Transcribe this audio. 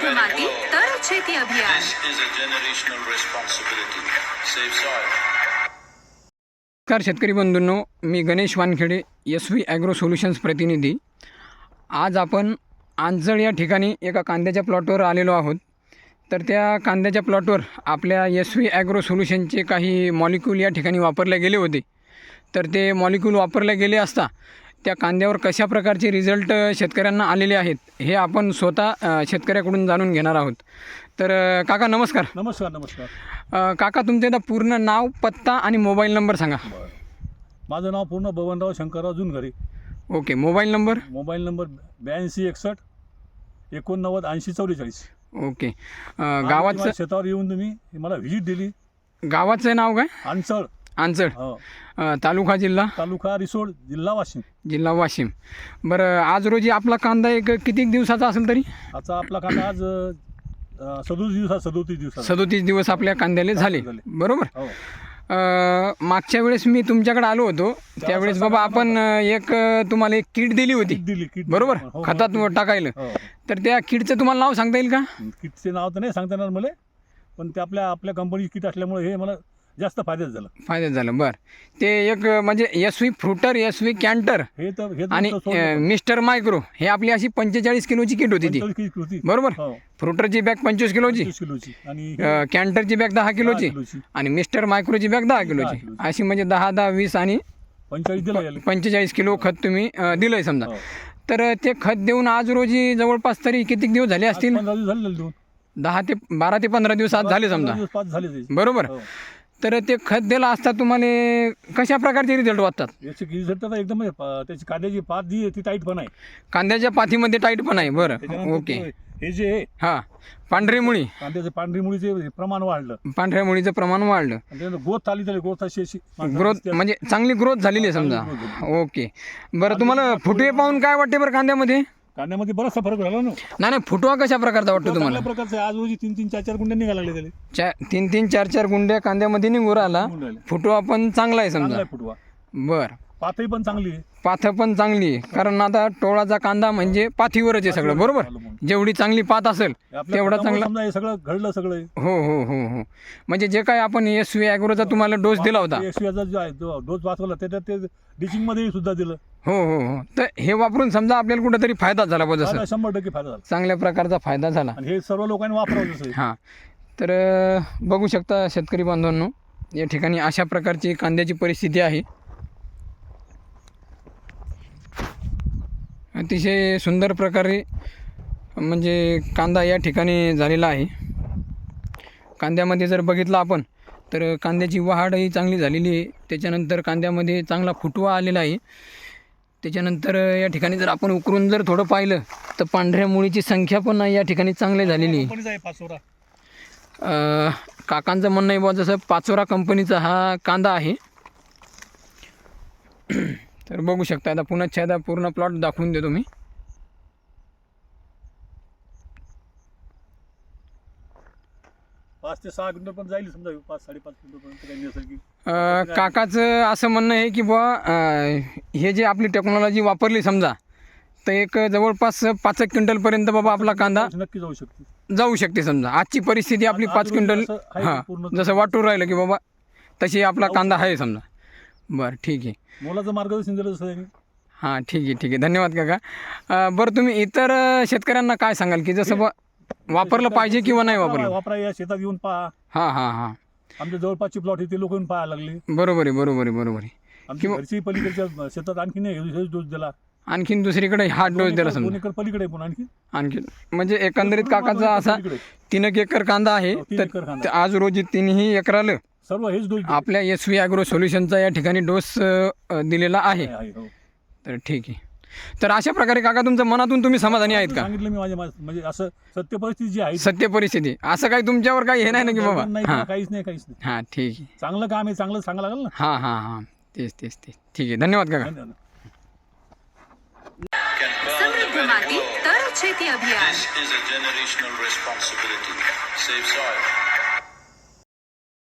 समृद्ध माती तरच शेती अभियान. नमस्कार शेतकरी बंधूंनो, मी Ganesh Wankhede, SV agro solutions प्रतिनिधी. आज आपण आंजळ या ठिकाणी एका कांद्याच्या प्लॉटवर आलेलो आहोत. तर त्या कांद्याच्या प्लॉटवर आपल्या SV ॲग्रो सोल्युशनचे काही मॉलिक्यूल या ठिकाणी वापरले गेले होते. तर ते मॉलिक्यूल वापरले गेले असता त्या कांद्यावर कशा प्रकारचे रिझल्ट शेतकऱ्यांना आलेले आहेत हे आपण स्वतः शेतकऱ्याकडून जाणून घेणार आहोत. तर काका नमस्कार. नमस्कार. नमस्कार. काका तुमचे आता पूर्ण नाव, पत्ता आणि मोबाईल नंबर सांगा. माझं नाव पूर्ण Babanrao Shankarrao Junghare. Okay. Mobile number 82 61 89 80 44. Okay. गावाचं शेतावर येऊन तुम्ही मला व्हिजिट दिली. गावाचं नाव काय? अंचळ. अंचळ. हो. तालुका जिल्हा? तालुका रिसोड, जिल्हा वाशिम. जिल्हा वाशिम. बरं, आज रोजी आपला कांदा एक किती दिवसाचा असेल तरी? आता आपला कांदा आज 37 दिवसात. 37 दिवस आपल्या कांद्याला झाले, बरोबर? हो. मागच्या वेळेस मी तुमच्याकडे आलो होतो, त्यावेळेस बाबा आपण तुम्हाला एक किट दिली होती, किट बरोबर? हो, खतात टाकायला. तर त्या किटचं तुम्हाला नाव सांगता येईल का? किटचे नाव तर नाही सांगता येणार मला, पण ते आपल्या कंपनीची किट असल्यामुळे हे मला जास्त फायद्यात झालं. बरं, ते एक म्हणजे SV फ्रुटर, SV कॅन्टर आणि मिस्टर मायक्रो हे आपली अशी 45 किलोची किट होती ती, बरोबर? फ्रुटरची बॅग 25 किलोची आणि कॅन्टरची बॅग 10 किलोची आणि मिस्टर मायक्रोची बॅग 10 किलोची, अशी म्हणजे 10, 10, 20 आणि 45 किलो खत तुम्ही दिलंय समजा. तर ते खत देऊन आज रोजी जवळपास तरी किती दिवस झाले असतील? 12 ते 15 दिवस आज झाले समजा, बरोबर? तर ते खत दिलं असता तुम्हाला कशा प्रकारचे रिझल्ट वाटतात? याचे रिझल्ट तर एकदम त्याची कांद्याची पात जी ती टाईट पण आहे. कांद्याच्या पातीमध्ये टाईट पण आहे. बरं, ओके. हे जे आहे हां, पांढरी मुळी, कांद्याचे पांढरी मुळीचे प्रमाण वाढलं, पांढऱ्या मुळीचं प्रमाण वाढलं, ग्रोथ आली, तरी ग्रोथ अशी ग्रोथ म्हणजे चांगली ग्रोथ झालेली आहे समजा. ओके. बरं, तुम्हाला फुटवे पाहून काय वाटते बरं कांद्यामध्ये? कांद्यामध्ये बराचसा फरक झाला ना. नाही, फुटवा कशा प्रकारचा वाटतो तुम्हाला? प्रकारचे आज रोजी 3-3, 4-4 गुंडे निघायला लागले त्याला. 3-3, 4-4 गुंड्या कांद्यामध्ये निघून राहिला. फुटवा पण चांगला आहे समजा. फुटवा. बरं, पातही पण चांगली आहे. पाथ पण चांगली आहे, कारण आता टोळाचा कांदा म्हणजे पाथीवरच आहे सगळं, बरोबर? जेवढी चांगली पात असेल तेवढा चांगला. हे सगळं घडलं सगळं. हो हो हो हो. म्हणजे जे काय आपण SV ॲग्रोचा तुम्हाला डोस दिला होता, SV जो आहे डोस वाचवला, त्याच्यात ते डिचिंग मध्ये सुद्धा दिलं. हो हो हो. तर हे वापरून समजा आपल्याला कुठेतरी फायदा झाला पाहिजे, 100% फायदा झाला, चांगल्या प्रकारचा फायदा झाला. आणि हे सर्व लोकांनी वापरावं. हां, तर बघू शकता शेतकरी बांधवांनो, या ठिकाणी अशा प्रकारची कांद्याची परिस्थिती आहे. अतिशय सुंदर प्रकारे म्हणजे कांदा या ठिकाणी झालेला आहे. कांद्यामध्ये जर बघितलं आपण तर कांद्याची वाढही चांगली झालेली आहे. त्याच्यानंतर कांद्यामध्ये चांगला फुटवा आलेला आहे. त्याच्यानंतर या ठिकाणी जर आपण उकरून जर थोडं पाहिलं तर पांढऱ्या मुळीची संख्या पण या ठिकाणी चांगली झालेली आहे. काकांचं म्हणणं आहे बुवा, जसं पाचोरा कंपनीचा हा कांदा आहे. तर बघू शकता. आता पुन्हा पूर्ण प्लॉट दाखवून देतो मी. 5 ते 6 क्विंटल पण जाईल समजा, 5-5.5 क्विंटल पर्यंत काही नैसर्गिक. काकाचं असं म्हणणं आहे की बुवा हे जे आपली टेक्नॉलॉजी वापरली समजा, तर एक जवळपास 5 क्विंटलपर्यंत बाबा आपला कांदा नक्की जाऊ शकते समजा. आजची परिस्थिती आपली 5 क्विंटल, हां, जसं वाटून राहिलं की बाबा तशी आपला कांदा आहे समजा. बरं, ठीक आहे. मोलाचं मार्गदर्शन दिलं तसं. हां, ठीक आहे. धन्यवाद काका. बरं, तुम्ही इतर शेतकऱ्यांना काय सांगाल की जसं वापरलं पाहिजे किंवा नाही वापरा? या शेतात येऊन पहा. हां. आमच्या जवळपासची प्लॉट आहे, ते लोक येऊन पाहायला लागले. बरोबर आहे. आमच्या घरची पलीकडच्या शेतात आणखीन हेच डोस दिला, आणखीन दुसरीकडे हा डोस दिला समजा. 2 एकर पलीकडे पण आणखीन म्हणजे एकंदरीत काकाचा असा 3 एकर कांदा आहे. तर आज रोजी 3ही एकराला सर्व हेच डोस आपल्या SV ॲग्रो सोल्युशनचा या ठिकाणी डोस दिलेला आहे. तर ठीक आहे. तर अशा प्रकारे काका तुमच्या मनातून तुम्ही समाधानी आहेत का? सांगितलं मी माझ्या, म्हणजे असं सत्य परिस्थिती जी आहे, सत्य परिस्थिती, असं काही तुमच्यावर काही हे नाही ना की बाबा? काहीच नाही. हां, ठीक आहे. चांगलं काम आहे, चांगलं सांगा लागेल ना. हां. तेच. ठीक आहे. धन्यवाद काका. समृद्ध माती तरच शेती अभियान.